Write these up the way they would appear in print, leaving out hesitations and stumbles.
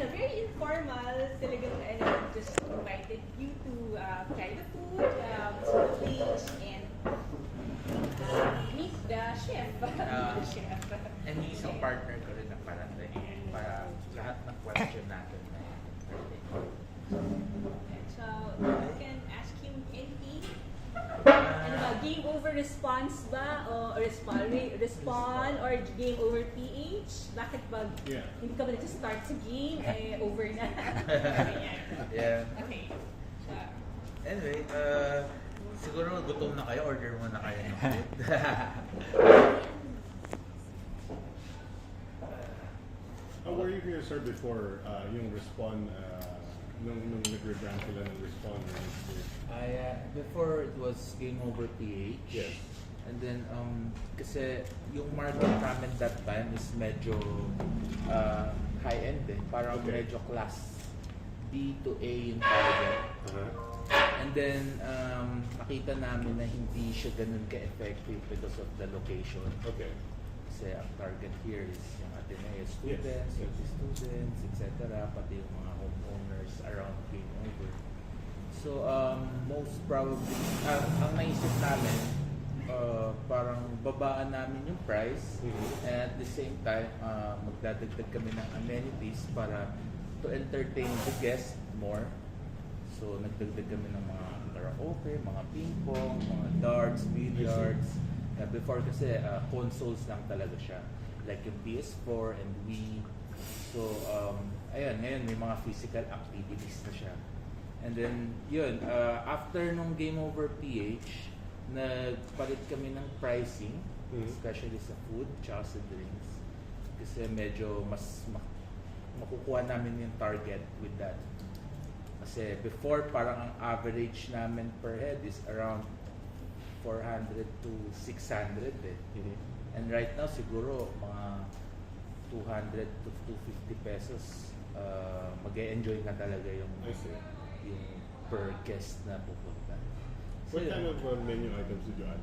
very informal, talagang just invited you to try the food, see the place, and meet the chef. The chef. And yung isang partner ko rin na parating para lahat ng question natin na And so, you can ask him anything. Game over response ba? O respond or game over PH? Bakit ba hindi ka ba nag-start sa game? Over na. Yeah. Okay. So, Anyway, siguro gutom na kayo, order muna kayo ng food. Were you here, sir, before yung respond, nung nag-rebrand sila ng respond? Before it was Game Over PH. Yes. And then, kasi yung market namin that time is medyo high-end eh. Parang medyo class B to A yung target. And then, nakita namin na hindi siya ganun ka-effective because of the location. Okay. Kasi ang target here is yung Ateneo students, students, etc. Pati yung mga homeowners around Game Over. So, most probably, ang naisip namin, parang babaan namin yung price and at the same time, magdadagdag kami ng amenities para to entertain the guests more. So, nagdagdag kami ng mga karaoke, mga ping-pong, mga darts, billiards. Before kasi, consoles lang talaga siya. Like yung PS4 and Wii. So, ayun, ngayon may mga physical activities na siya. And then, yun, after nung Game Over PH, nagpalit kami ng pricing, especially sa food, tsaka sa drinks. Kasi medyo mas makukuha namin yung target with that. Kasi before, parang ang average namin per head is around 400 to 600 eh. And right now, siguro mga 200 to 250 pesos, mag-e-enjoy na talaga yung per guest na pupunta. So, What kind of menu items did you add?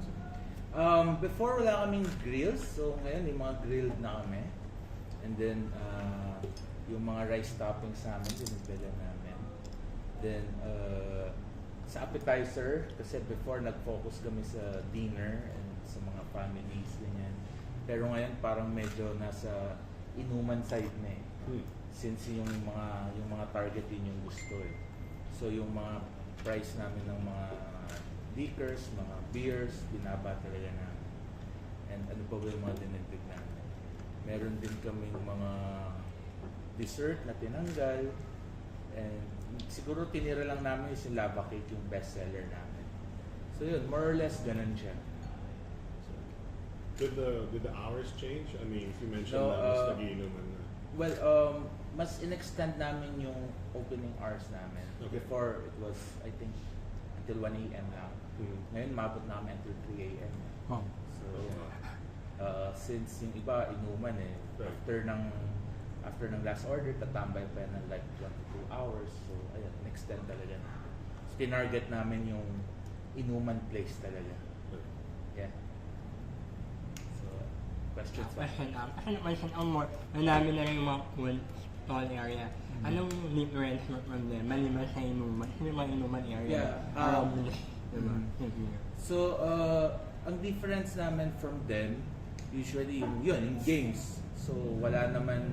Before, wala kaming grills. So, ngayon, yung mga grilled na kami. And then, yung mga rice toppings namin, dinagdaga namin. Then, sa appetizer, kasi before, nag-focus kami sa dinner and sa mga families, ganyan. Pero ngayon, parang medyo nasa inuman side na eh. Since yung mga target din yung gusto eh. So, yung mga price namin ng mga liquors, mga beers, binaba talaga namin. And ano pa ba yung mga dinagdag namin? Meron din kaming mga dessert na tinanggal. And siguro tinira lang namin yung lava cake, yung best seller namin. So yun, more or less ganun siya. So, did the hours change? I mean, you mentioned na mas nagiinuman na. Well, mas in-extend namin yung opening hours namin. Okay. Before, it was, I think, until 1 a.m. lang. Ngayon, mabot namin until 3 a.m. So, since yung iba, inuman eh. After ng last order, tatambay pa ng like 1 to 2 hours. So, ayun, extend talaga namin. So, tinarget namin yung inuman place talaga. Yeah. So, questions ba? Question kasi napansin ko more, marami na rin yung mga cool stall area. Anong difference mo from them? Maliban sa inuman, sino yung mga inuman area? So, ang difference namin from them, usually yung games. So, wala naman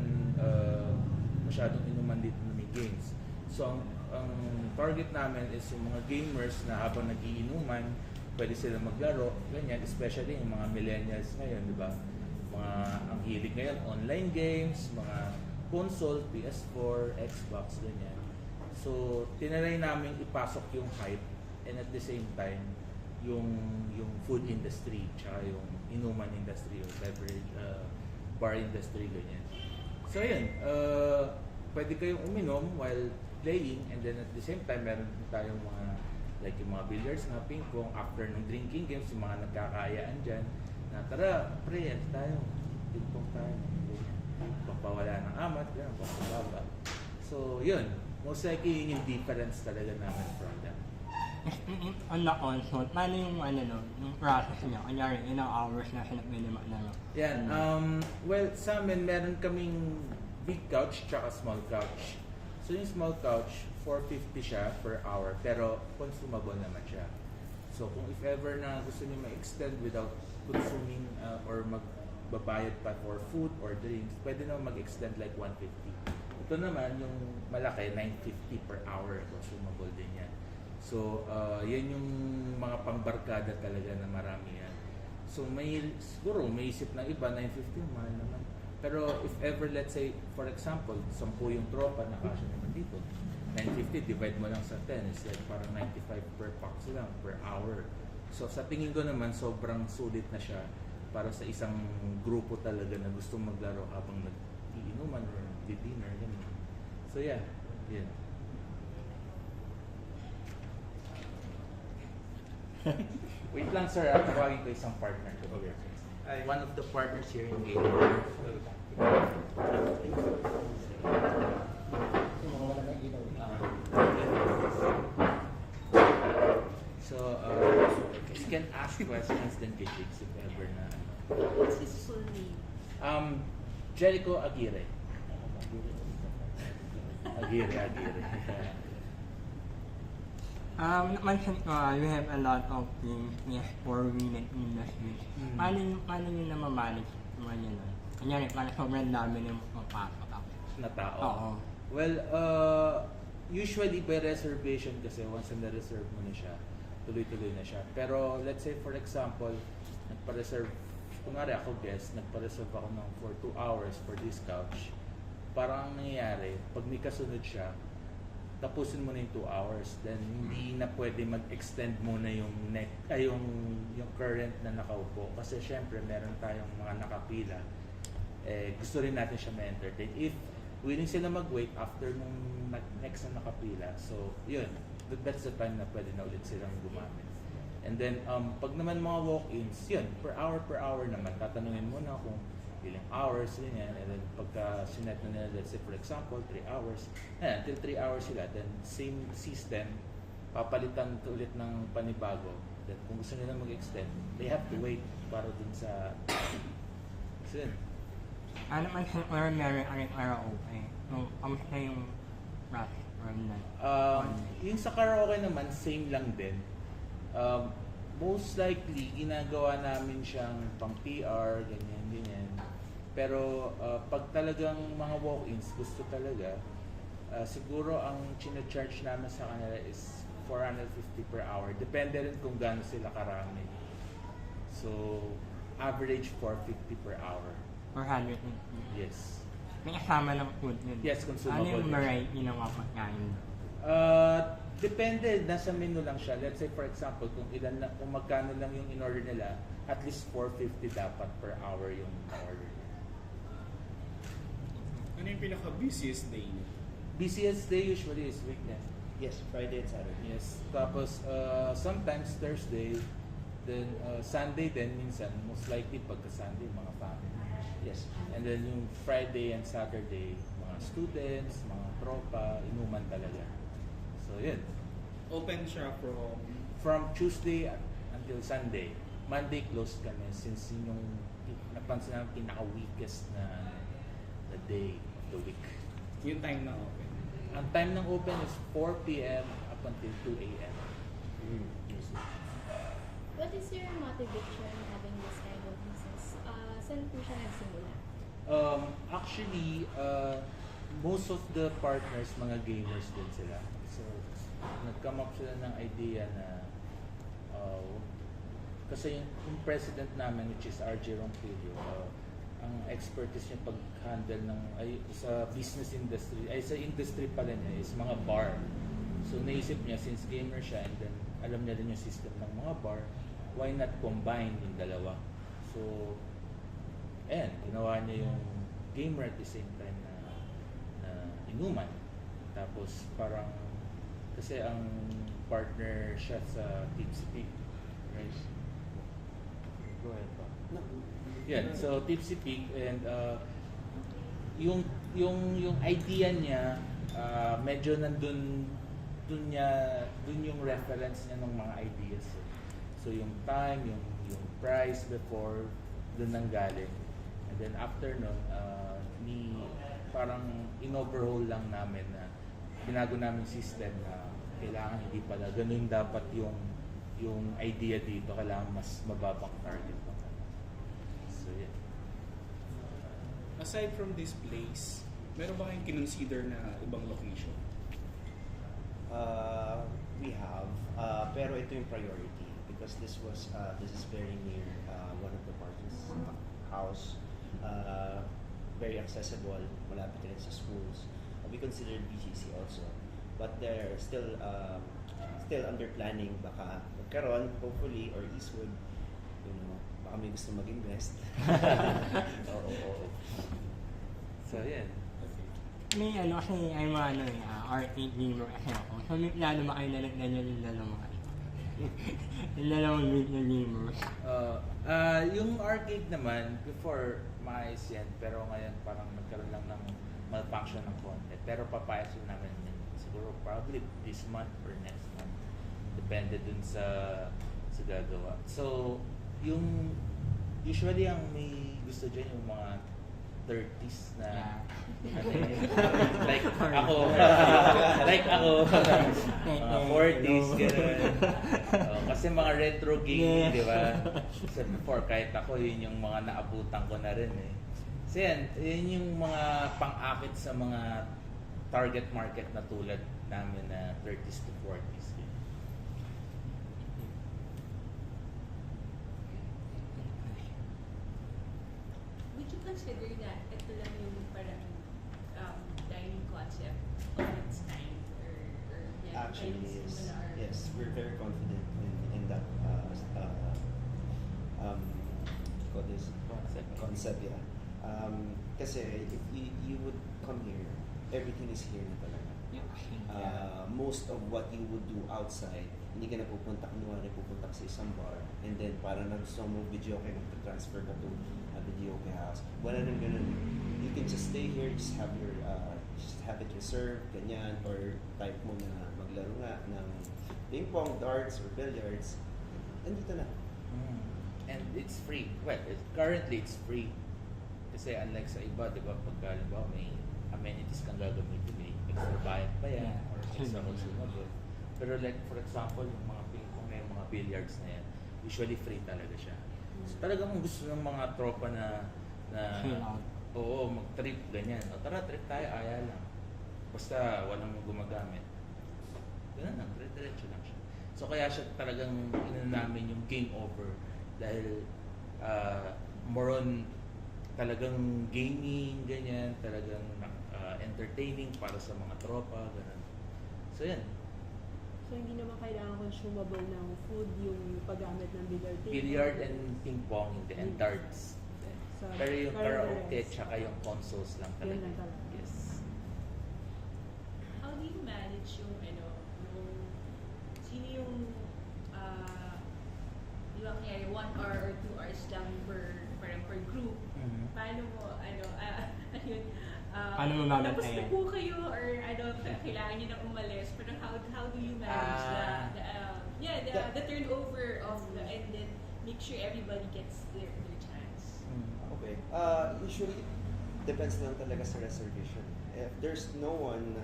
masyadong inuman dito na may games. So, ang target namin is yung mga gamers na habang nagiinuman, pwede sila maglaro, ganyan, especially yung mga millennials ngayon, di ba? Ang hilig ngayon, online games, mga console, PS4, Xbox, ganyan. So, tinaray namin ipasok yung hype and at the same time, yung food industry, tsaka yung inuman industry, or beverage, bar industry, ganyan. So, yun, pwede kayong uminom while playing and then at the same time, meron tayong mga, like yung mga billiards, mga ping-pong, after ng drinking games, yung mga nagkakaayaan dyan, na tara, pre, tayo, ping-pong tayo, ganyan. Pampawala ng amat, ganyan, pampababa. So, yun, most likely yun yung difference talaga namin from them. On the console, paano yung yung process niya? Kanyari, ilang hours na siya pwede maglaro? Yan, well, sa amin, meron kaming big couch tsaka small couch. So yung small couch, 450 siya per hour, pero consumable naman siya. So kung if ever na gusto niyo ma-extend without consuming or magbabayad pa for food or drinks, pwede naman mag-extend like 150. Ito naman, yung malaki, 950 per hour, consumable din yan. So, yan yung mga pangbarkada talaga na marami yan. So, siguro, may isip ng iba, 950, mahal naman. Pero, if ever, let's say, for example, 10 yung tropa, nakasya naman dito. 950, divide mo lang sa 10, is like parang 95 per pax lang, per hour. So, sa tingin ko naman, sobrang sulit na siya para sa isang grupo talaga na gustong maglaro habang nag-iinuman or dinner. So, yeah. Wait lang sir, tawagin ko isang partner ko. Okay. One of the partners here in Gamer. So, you can ask questions then kay Jigs if ever na. What's his full name? Jericho Aguirre. Aguirre. Mention you have a lot of things, yes, for women industry. Paano nyo na mamanage mga yun? Kanyari, parang sobrang dami na mapapasok ako. Na tao? Oo. Well, usually by reservation kasi once na-reserve mo na siya, tuloy-tuloy na siya. Pero let's say for example, nagpa-reserve, kunwari ako guest, nagpa-reserve ako ng for 2 hours for this couch. Parang ang nangyayari, pag may kasunod siya, tapusin mo na yung 2 hours, then hindi na pwede mag-extend muna yung yung current na nakaupo. Kasi syempre, meron tayong mga nakapila. Gusto rin natin siya ma-entertain. If willing sila mag-wait after nung next na nakapila, so yun, that's the time na pwede na ulit silang gumamit. And then, pag naman mga walk-ins, yun, per hour naman, tatanungin mo na kung ilang hours, ganyan, and then pagka sinet na nila, let's say for example, 3 hours, until 3 hours sila, then same system, papalitan ulit ng panibago. Then kung gusto nila mag-extend, they have to wait para dun sa so yun. Ano man sa meron araw okay? Kamusta yung process from that? Yung sa karaoke naman, same lang din. Most likely, ginagawa namin siyang pang PR, ganyan. Pero pag talagang mga walk-ins, gusto talaga, siguro ang chine-charge namin sa kanila is 450 per hour. Depende rin kung gaano sila karami. So, average 450 per hour. 400. Yes. May kasama ng food yun. Yes, consumable. Ano yung variety ng mga pagkain? Depende, nasa menu lang siya. Let's say for example, kung magkano lang yung in-order nila, at least 450 dapat per hour yung order nila. Ano yung pinaka-busiest day niyo? Busiest day usually is weekend. Yes, Friday and Saturday. Yes. Tapos, sometimes Thursday, then Sunday din minsan, most likely pagka Sunday, mga family. Yes. And then yung Friday and Saturday, mga students, mga tropa, inuman talaga. So, yun. Open siya From Tuesday until Sunday. Monday closed kami since yun yung napansin namin pinaka-weakest na day of the week. yung time na open. Ang time ng open is 4 p.m. up until 2 a.m. What is your motivation having this kind of business? Saan po siya nagsimula? Actually, most of the partners, mga gamers din sila. So, nag-come up sila ng idea na kasi yung president namin, which is RJ Ronquillo, ang expertise niya pag-handle ng sa business industry, sa industry pala niya is mga bar. So, naisip niya, since gamer siya and then alam niya rin yung system ng mga bar, why not combine yung dalawa? So, ayan, ginawa niya yung gamer at the same time na inuman. Tapos parang, kasi ang partner siya sa Tipsy Pig, right? Go ahead pa. Yeah, so Tipsy Pig and yung idea niya, medyo nandun yung reference niya ng mga ideas. So yung time, yung price before, dun nang galing. And then after nun, parang in-overhaul lang namin na binago namin system na kailangan hindi pala ganun dapat yung idea dito, kailangan mas mababang target pa. So yeah. Aside from this place, meron ba kayong kinonsider na ibang location? We have, pero ito yung priority because this is very near one of the partners' house, very accessible, malapit rin sa schools. We considered BGC also, but they're still under planning. Baka magkaroon, hopefully, or Eastwood, baka may gusto mag-invest. Oo. So yeah. May kasi ay mga arcade gamer kasi ako. So may plano ba kayo na ganyan yung dalawang yung dalawang video gamers? Yung arcade naman, before maayos yan, pero ngayon parang nagkaroon lang ng malfunction ng konti. Pero papayos yun namin yun. Siguro probably this month or next month. Depende dun sa gagawa. So, yung usually ang may gusto dyan yung mga 30s na like ako mga 40s gano'n. Kasi mga retro game, di ba? So before, kahit ako, yun yung mga naabutan ko na rin eh. So yun yung mga pang-akit sa mga target market na tulad namin na 30s to 40s. Would you consider na ito lang yung parang dining concept of its time? Or Actually, kayo yes. similar? Yes, we're very confident in that call this concept, yeah. Kasi if you would come here, everything is here na talaga. Most of what you would do outside, hindi ka na pupunta ka sa isang bar, and then parang gusto mo video kayo, magta-transfer ka to a video house. Wala nang ganun. You can just stay here, just have it reserved, ganyan, or type mo na maglaro nga ng ping-pong, darts, or billiards, nandito na. And it's free. Well, currently it's free. Kasi unlike sa iba, di ba, pagka halimbawa may amenities kang gagamitin, may extra bayad pa yan, or extra consumable. Pero like, for example, yung mga ping-pong na yung mga billiards na yan, usually free talaga siya. So talagang gusto ng mga tropa na oo, mag-trip, ganyan. O tara, trip tayo, aya lang. Basta walang gumagamit. Ganun lang, diretso lang siya. So kaya siya talagang namin yung game over dahil more on talagang gaming, ganyan, talagang entertaining para sa mga tropa, ganun. So yan. So hindi naman kailangan consumable ng food yung paggamit ng billiard table? Billiard and ping-pong and darts. So, Pero yung karaoke rest. tsaka yung consoles lang talaga. Yun lang talaga. Yes. How do you manage yung sino yung di ba kaya 1 hour or 2 hours lang per group? Paano mo Paano mo tapos mamantayan? na po kayo or kailangan niyo nang umalis, pero how do you manage the turnover of and then make sure everybody gets their chance? Okay. Usually, depends lang talaga sa reservation. If there's no one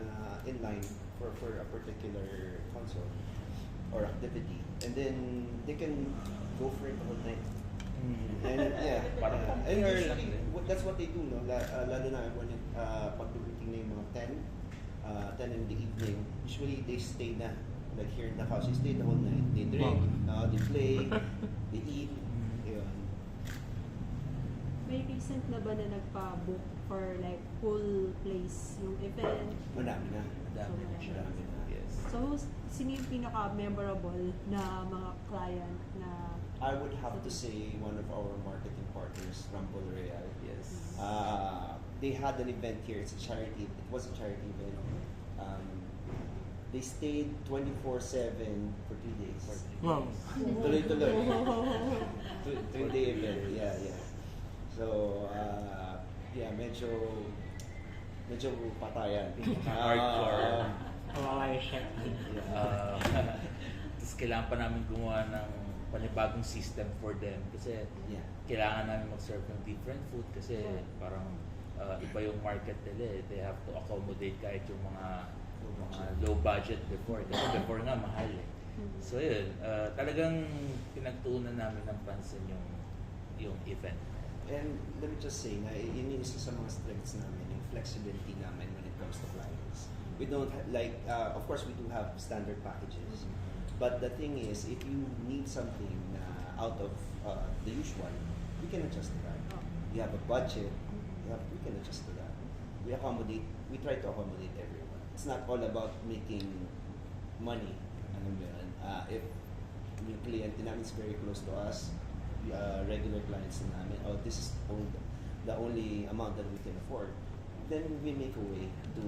in line for a particular console or activity, and then they can go for it the whole night. And Parang and compare usually, lang din. that's what they do, no? Lalo na when pag dumating na yung mga 10 in the evening, usually they stay na. Like here in the house, they stay the whole night. They drink, they play, they eat. Yun. May recent na ba na nagpa-book for like full place yung event? Madami na. Madami na siya. Madami na. Yes. So, sino yung pinaka-memorable na mga client na I would have to say one of our marketing partners, Rumble Real. Yes. They had an event here. It was a charity event. They stayed 24/7 for 2 days. Wow. Tuloy-tuloy. 3-day event. Yeah. So, medyo patayan. Hardcore. Kawawa yung chef. Tapos kailangan pa namin gumawa ng panibagong system for them kasi Yeah. kailangan namin mag-serve ng different food kasi parang iba yung market nila eh. They have to accommodate kahit yung mga low budget before. Kasi before nga mahal eh. So yun, talagang pinagtuunan namin ng pansin yung event. And let me just say na yun yung isa sa mga strengths namin, yung flexibility namin when it comes to clients. We don't of course we do have standard packages, but the thing is, if you need something out of the usual, we can adjust to that. You have a budget, we can adjust to that. We try to accommodate everyone. It's not all about making money. Ano mo yun? If yung client namin is very close to us, regular clients namin, this is the only amount that we can afford, then we make a way to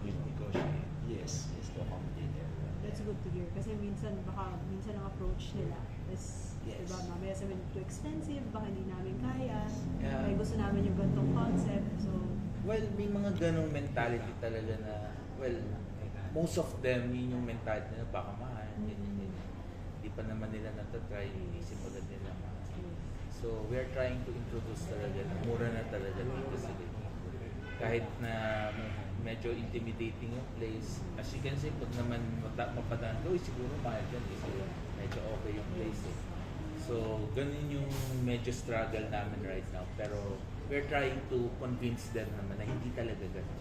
Negotiate. yes, to accommodate everyone. That's good to hear. Kasi minsan ang approach nila is, Yes. diba, mamaya sabihin too expensive, baka hindi namin kaya. Yeah. May gusto namin yung gantong concept. So, Well, may mga ganong mentality talaga na, well, most of them, yun yung mentality nila, baka mahal. Hindi pa naman nila natatry, iisip agad nila mahal. So, we are trying to introduce talaga na mura na talaga dito sila. Kahit na medyo intimidating yung place, as you can see, pag naman mapadaan ko, siguro mahal dyan kasi medyo okay yung place eh. So, ganun yung medyo struggle namin right now. Pero, we're trying to convince them naman na hindi talaga ganun.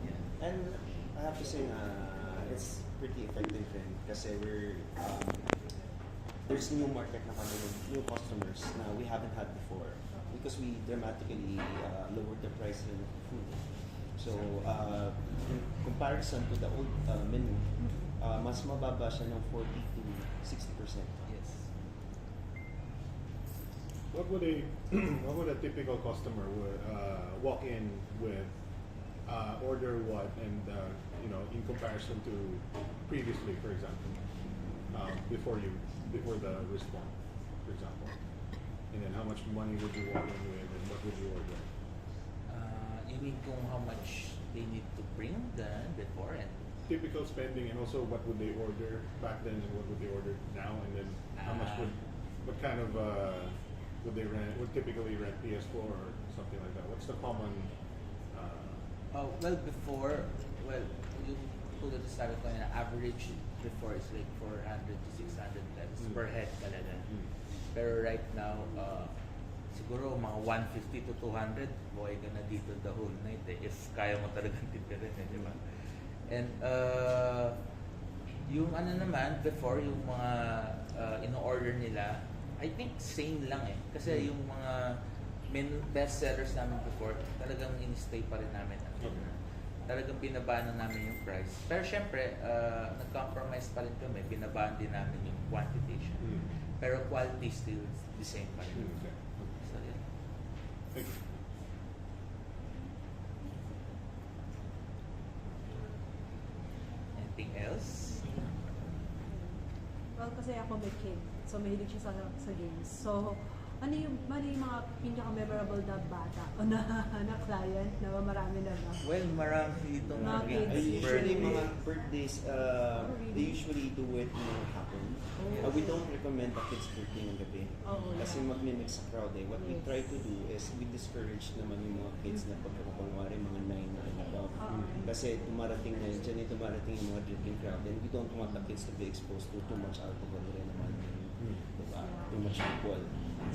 Yeah. And I have to say it's pretty effective rin kasi there's new market na kami, new customers na we haven't had before because we dramatically lowered the price of food. So, in comparison to the old menu, mas mababa siya ng 40 to 60%. Yes. What would a typical customer walk in with, order what, and in comparison to previously, for example, before the response, for example, and then how much money would you walk in with, and what would you order? You mean kung how much they need to bring before and Typical spending, and also what would they order back then, and what would they order now, and then how much what kind of would they rent? Would typically rent PS4 or something like that? What's the common? well, before, yung tulad sa sabi ko na average before is like 400 to 600 pesos per head talaga. Pero right now, siguro mga 150 to 200, buhay ka na dito the whole night eh, if kaya mo talagang tipirin eh, di ba? And yung ano naman, before yung mga in-order nila, I think same lang eh. Kasi yung mga best sellers namin before, talagang in-stay pa rin namin. Talagang binabaan na namin yung price. Pero syempre, nag-compromise pa rin kami. Binabaan din namin yung quantity siya. Pero quality still the same pa rin. Okay. So, yeah. Thank you. Anything else? well, kasi ako may kid. So, mahilig siya sa games. So, ano yung mga pinaka-memorable na bata o na client na marami na ba? Well, marami itong Mga mga kids. Usually mga birthdays, they usually do it hapon. We don't recommend the kids birthday ng gabi. Kasi mag-mix sa crowd eh. What we try to do is we discourage naman yung mga kids na pagkakunwari mga 9 and above. Kasi dumarating yung mga drinking crowd, and we don't want the kids to be exposed to too much alcohol rin naman. Diba? Too much people.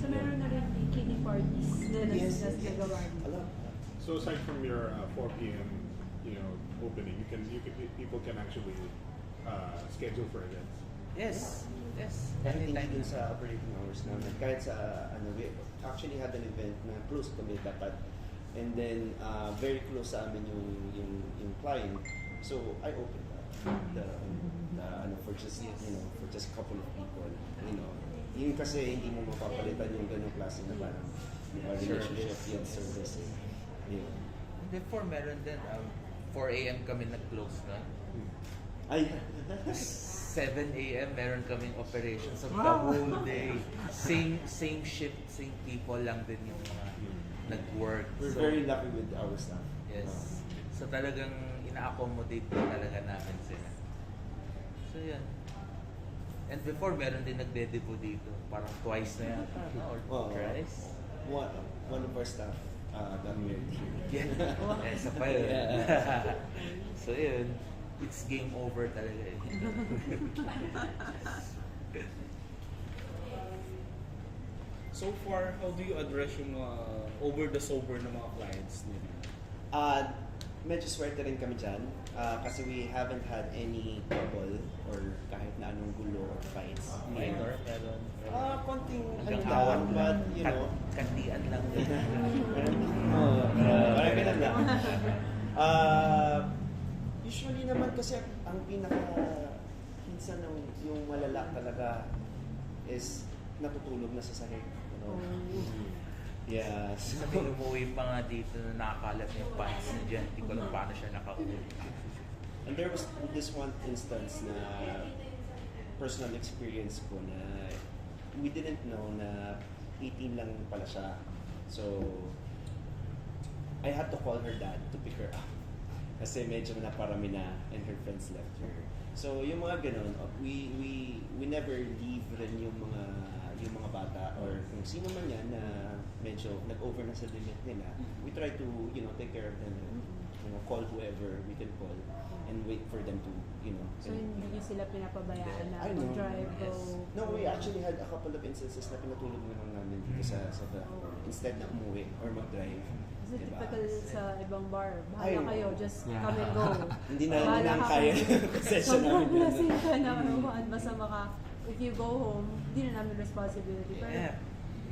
So, meron na rin kiddie parties na nagawa A niyo. lot. So aside from your 4 p.m. Opening, people can actually schedule for events. Yes. Kahit hindi Anytime. dun sa operating hours namin. Kahit sa, we actually had an event na close kami dapat. And then, very close sa amin yung client. So, I opened up for just, for just a couple of people. Yun kasi hindi mo mapapalitan yung ganung klase na parang relationship yung service. Yun. Before, meron din, 4 a.m. kami nag-close na. Ay! 7 a.m. meron kaming operations of the whole day. Same shift, same people lang din yung mga nag-work. We're very lucky with our staff. Yes. So talagang ina-accommodate din talaga namin sila. So yan. And before, meron din nagde-debo dito. Parang twice na yata, no? Or thrice. One of our staff got married here. Yeah. Isa pa yun. Yeah. So yun, it's game over talaga eh. So far, how do you address yung over the sober na mga clients nila? Medyo swerte rin kami dyan kasi we haven't had any trouble or kahit na anong gulo or fights. Minor, meron. Konting Hanggang ano awan lang, but you know. Kandian lang din. Parang ganun lang. Usually naman kasi ang minsan yung malala talaga is natutulog na sa sahig. You know? Yeah. So, Sabi umuwi pa nga dito na nakakalat yung pants na dyan. Hindi ko alam paano siya nakauwi. and there was this one instance na personal experience ko na we didn't know na 18 lang pala siya. So, I had to call her dad to pick her up. Kasi medyo naparami na and her friends left her. So, yung mga ganun, we never leave rin yung mga bata or kung sino man yan na medyo nag-over na sa limit nila, we try to, take care of them. Call whoever we can call and wait for them to, So hindi niyo sila pinapabayaan na I know. mag-drive o... No, we actually had a couple of instances na pinatulog na lang namin dito sa platform instead na umuwi or mag-drive. Kasi Diba? typical sa ibang bar, Ay, bahala kayo, oo. just Yeah. come and go. Hindi na Bahala lang ka kaya kung- yung session Sobrang namin. lasing ka na naman, basta if you go home, hindi na namin responsibility. Pero Yeah.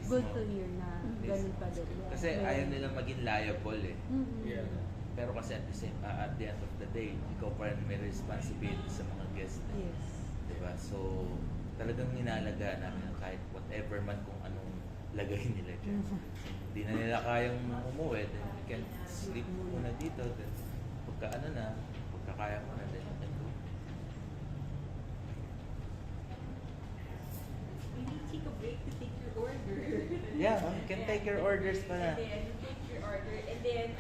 good to hear na ganun pa din. Yeah. Kasi ayaw nila maging liable eh. Mm-mm. Yeah. Pero kasi at the end of the day, ikaw pa rin may responsibility sa mga guests na. Yes. Diba? So, talagang ninalaga namin kahit whatever man kung anong lagay nila dyan. Hindi na nila kayang umuwi, then you can sleep muna dito. Then, pagka kaya mo na, then you can go. We need to take a break to take your order. Yeah, you can take your orders pa na. And then, take your order. And then,